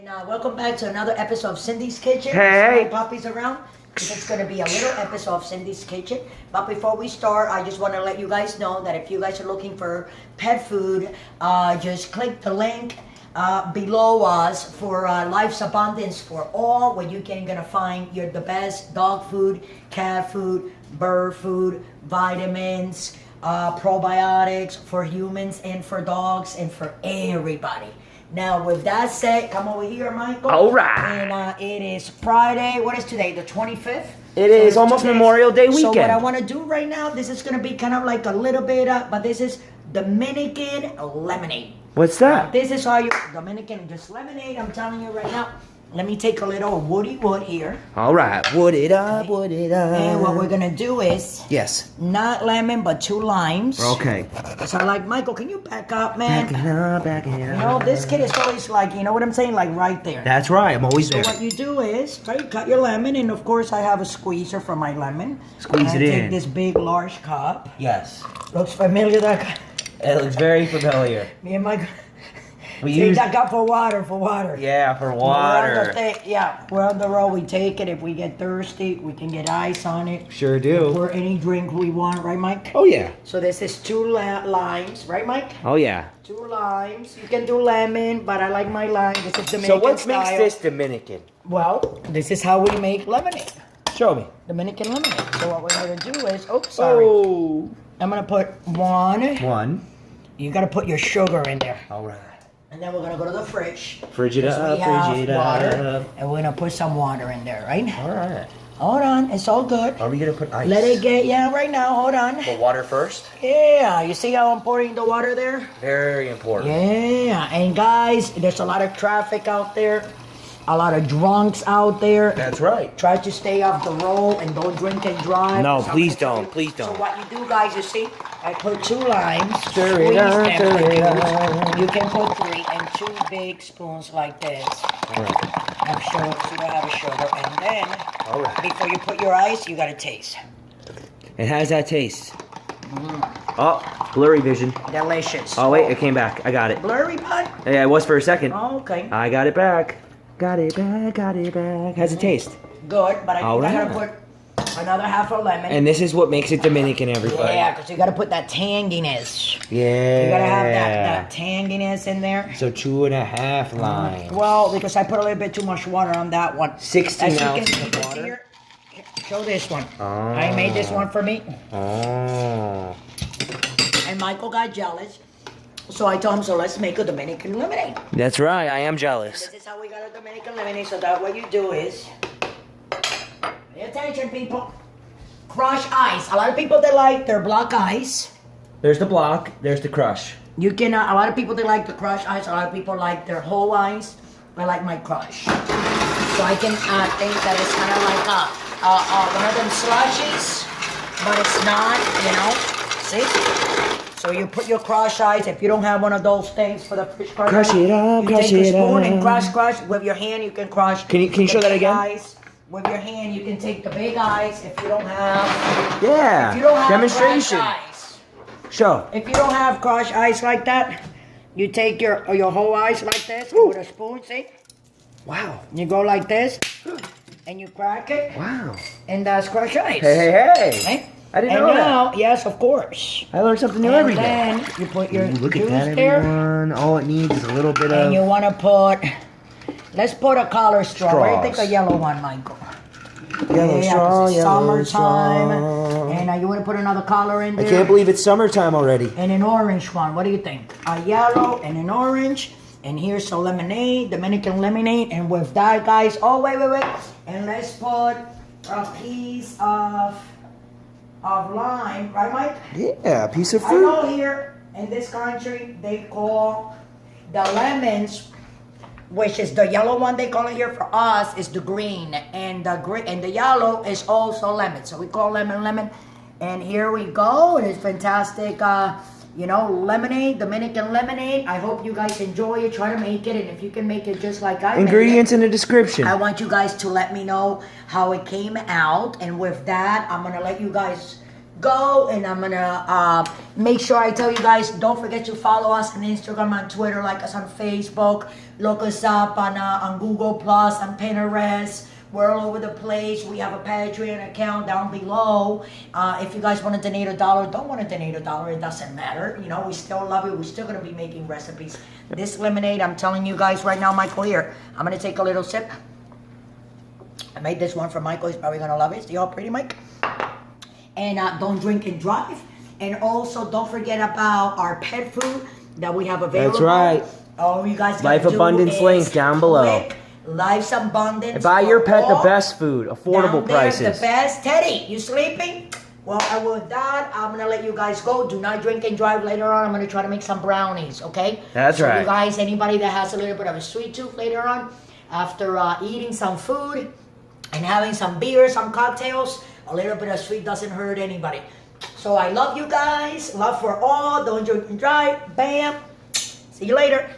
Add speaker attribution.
Speaker 1: And welcome back to another episode of Cindy's Kitchen.
Speaker 2: Hey.
Speaker 1: My Poppy's around. It's going to be a little episode of Cindy's Kitchen. But before we start, I just want to let you guys know that if you guys are looking for pet food, just click the link below us for Life's Abundance for All, where you can gonna find the best dog food, cat food, bird food, vitamins, probiotics for humans and for dogs and for everybody. Now, with that said, come over here, Michael.
Speaker 2: All right.
Speaker 1: And it is Friday. What is today? The 25th?
Speaker 2: It is almost Memorial Day weekend.
Speaker 1: So what I want to do right now, this is going to be kind of like a little bit, but this is Dominican lemonade.
Speaker 2: What's that?
Speaker 1: This is how you Dominican just lemonade. I'm telling you right now. Let me take a little woody wood here.
Speaker 2: All right. Wood it up, wood it up.
Speaker 1: And what we're going to do is...
Speaker 2: Yes.
Speaker 1: Not lemon, but 2 limes.
Speaker 2: Okay.
Speaker 1: So like, Michael, can you back up, man?
Speaker 2: Back it up, back it up.
Speaker 1: You know, this kid is always like, you know what I'm saying? Like right there.
Speaker 2: That's right. I'm always there.
Speaker 1: So what you do is, right, you cut your lemon, and of course I have a squeezer for my lemon.
Speaker 2: Squeeze it
Speaker 1: I
Speaker 2: in.
Speaker 1: take this big, large cup.
Speaker 2: Yes.
Speaker 1: Looks familiar, that cup?
Speaker 2: It looks very familiar.
Speaker 1: Me and my...
Speaker 2: We
Speaker 1: Take
Speaker 2: use
Speaker 1: that cup for water,
Speaker 2: Yeah, for water.
Speaker 1: We're on the road, we take it. If we get thirsty, we can get ice on it.
Speaker 2: Sure do.
Speaker 1: Pour any drink we want, right, Mike?
Speaker 2: Oh, yeah.
Speaker 1: So this is 2 limes, right, Mike?
Speaker 2: Oh, yeah.
Speaker 1: 2 limes. You can do lemon, but I like my lime. This is Dominican
Speaker 2: So what
Speaker 1: style.
Speaker 2: makes this Dominican?
Speaker 1: Well, this is how we make lemonade.
Speaker 2: Show me.
Speaker 1: Dominican lemonade. So what we're gonna do is, sorry.
Speaker 2: Oh.
Speaker 1: I'm gonna put 1.
Speaker 2: 1.
Speaker 1: You gotta put your sugar in there.
Speaker 2: All right.
Speaker 1: And then we're gonna go to the fridge.
Speaker 2: Fridge it up,
Speaker 1: We have
Speaker 2: fridge it
Speaker 1: water,
Speaker 2: up.
Speaker 1: and we're gonna put some water in there, right?
Speaker 2: All right.
Speaker 1: Hold on, it's all good.
Speaker 2: Are we going to put ice?
Speaker 1: Let it get, right now, hold on.
Speaker 2: The water first?
Speaker 1: Yeah, you see how I'm pouring the water there?
Speaker 2: Very important.
Speaker 1: Yeah, and guys, there's a lot of traffic out there. A lot of drunks out there.
Speaker 2: That's right.
Speaker 1: Try to stay off the road and don't drink and drive.
Speaker 2: No,
Speaker 1: So
Speaker 2: please
Speaker 1: I-
Speaker 2: don't. Please don't.
Speaker 1: So what you do, guys, you see, I put 2 limes.
Speaker 2: Stir it
Speaker 1: squeeze
Speaker 2: up,
Speaker 1: them
Speaker 2: stir
Speaker 1: like
Speaker 2: it
Speaker 1: this.
Speaker 2: up.
Speaker 1: You can put 3 and 2 big spoons like this
Speaker 2: All right.
Speaker 1: of sugar, so you have a sugar. And then,
Speaker 2: All right.
Speaker 1: before you put your ice, you gotta taste.
Speaker 2: And how does that taste? Oh, blurry vision.
Speaker 1: Delicious.
Speaker 2: Oh, wait, it came back. I got it.
Speaker 1: Blurry, bud?
Speaker 2: Yeah, it was for a second.
Speaker 1: Oh, okay.
Speaker 2: I got it back. Got it back, got it back. How's it taste?
Speaker 1: Good, but I
Speaker 2: All
Speaker 1: think I'm
Speaker 2: right.
Speaker 1: gonna put another half a lemon.
Speaker 2: And this is what makes it Dominican, everybody.
Speaker 1: Yeah, because you gotta put that tanginess.
Speaker 2: Yeah.
Speaker 1: You gotta have that tanginess in there.
Speaker 2: So 2.5 limes.
Speaker 1: Well, because I put a little bit too much water on that one.
Speaker 2: 16
Speaker 1: As you can
Speaker 2: ounces
Speaker 1: see
Speaker 2: of water.
Speaker 1: here, show this one.
Speaker 2: Oh.
Speaker 1: I made this one for me.
Speaker 2: Oh.
Speaker 1: And Michael got jealous. So I told him, so let's make a Dominican lemonade.
Speaker 2: That's right, I am jealous.
Speaker 1: This is how we got a Dominican lemonade. So that what you do is, pay attention, people. Crush ice. A lot of people, they like their block ice.
Speaker 2: There's the block, there's the crush.
Speaker 1: You can, a lot of people, they like the crush ice. A lot of people like their whole ice. I like my crush. So I can think that it's kind of like one of them slushies, but it's not, you know. See? So you put your crush ice. If you don't have one of those things for the fish crush,
Speaker 2: Crush it up,
Speaker 1: you
Speaker 2: crush
Speaker 1: take a
Speaker 2: it
Speaker 1: spoon and
Speaker 2: up.
Speaker 1: crush. With your hand, you can crush.
Speaker 2: Can you show
Speaker 1: the
Speaker 2: that
Speaker 1: big
Speaker 2: again?
Speaker 1: Ice. With your hand, you can take the big ice. If you don't have,
Speaker 2: Yeah.
Speaker 1: if you don't have
Speaker 2: Demonstration.
Speaker 1: crush ice.
Speaker 2: Show.
Speaker 1: If you don't have crushed ice like that, you take your whole ice like this with a spoon, see?
Speaker 2: Wow.
Speaker 1: You go like this, and you crack it,
Speaker 2: Wow.
Speaker 1: and that's crushed ice.
Speaker 2: Hey.
Speaker 1: Right?
Speaker 2: I didn't
Speaker 1: And
Speaker 2: know
Speaker 1: now,
Speaker 2: that.
Speaker 1: yes, of course.
Speaker 2: I learned something new
Speaker 1: And
Speaker 2: every day.
Speaker 1: then you put your
Speaker 2: Ooh, look
Speaker 1: juice
Speaker 2: at that,
Speaker 1: there,
Speaker 2: everyone. All it needs is a little bit
Speaker 1: and you
Speaker 2: of
Speaker 1: want to put, let's put a collar straw. What do you think
Speaker 2: Straws.
Speaker 1: a yellow one, Michael?
Speaker 2: yellow
Speaker 1: Yeah,
Speaker 2: straw,
Speaker 1: 'cause it's
Speaker 2: yellow
Speaker 1: summertime.
Speaker 2: straw.
Speaker 1: And you want to put another collar in
Speaker 2: I
Speaker 1: there.
Speaker 2: can't believe it's summertime already.
Speaker 1: And an orange one. What do you think? A yellow and an orange. And here's some lemonade, Dominican lemonade. And with that, guys, wait. And let's put a piece of lime, right, Mike?
Speaker 2: Yeah, a piece of
Speaker 1: I
Speaker 2: fruit.
Speaker 1: know here in this country they call the lemons, which is the yellow one they call it here for us, is the green, and the yellow is also lemon. So we call lemon. And here we go. It is fantastic. Lemonade, Dominican lemonade. I hope you guys enjoy it. Try to make it, and if you can make it just like I made it,
Speaker 2: Ingredients in the description.
Speaker 1: I want you guys to let me know how it came out. And with that, I'm gonna let you guys go, and I'm gonna make sure I tell you guys, don't forget to follow us on Instagram, on Twitter, like us on Facebook, look us up on Google Plus, on Pinterest. We're all over the place. We have a Patreon account down below. If you guys want to donate $1, don't want to donate $1, it doesn't matter. You know, we still love it. We're still going to be making recipes. This lemonade, I'm telling you guys right now, Michael, here. I'm going to take a little sip. I made this one for Michael. He's probably going to love it. See how pretty, Mike? And don't drink and drive. And also, don't forget about our pet food that we have available.
Speaker 2: That's right.
Speaker 1: Oh, you guys
Speaker 2: Life Abundance link down below.
Speaker 1: Life's Abundance.
Speaker 2: Buy your pet the best food, affordable prices.
Speaker 1: The best. Teddy, you sleeping? Well, with that, I'm going to let you guys go. Do not drink and drive later on. I'm going to try to make some brownies, okay?
Speaker 2: That's right.
Speaker 1: You guys, anybody that has a little bit of a sweet tooth later on, after eating some food and having some beer, some cocktails, a little bit of sweet doesn't hurt anybody. So I love you guys. Love for all. Don't drink and drive. Bam. See you later.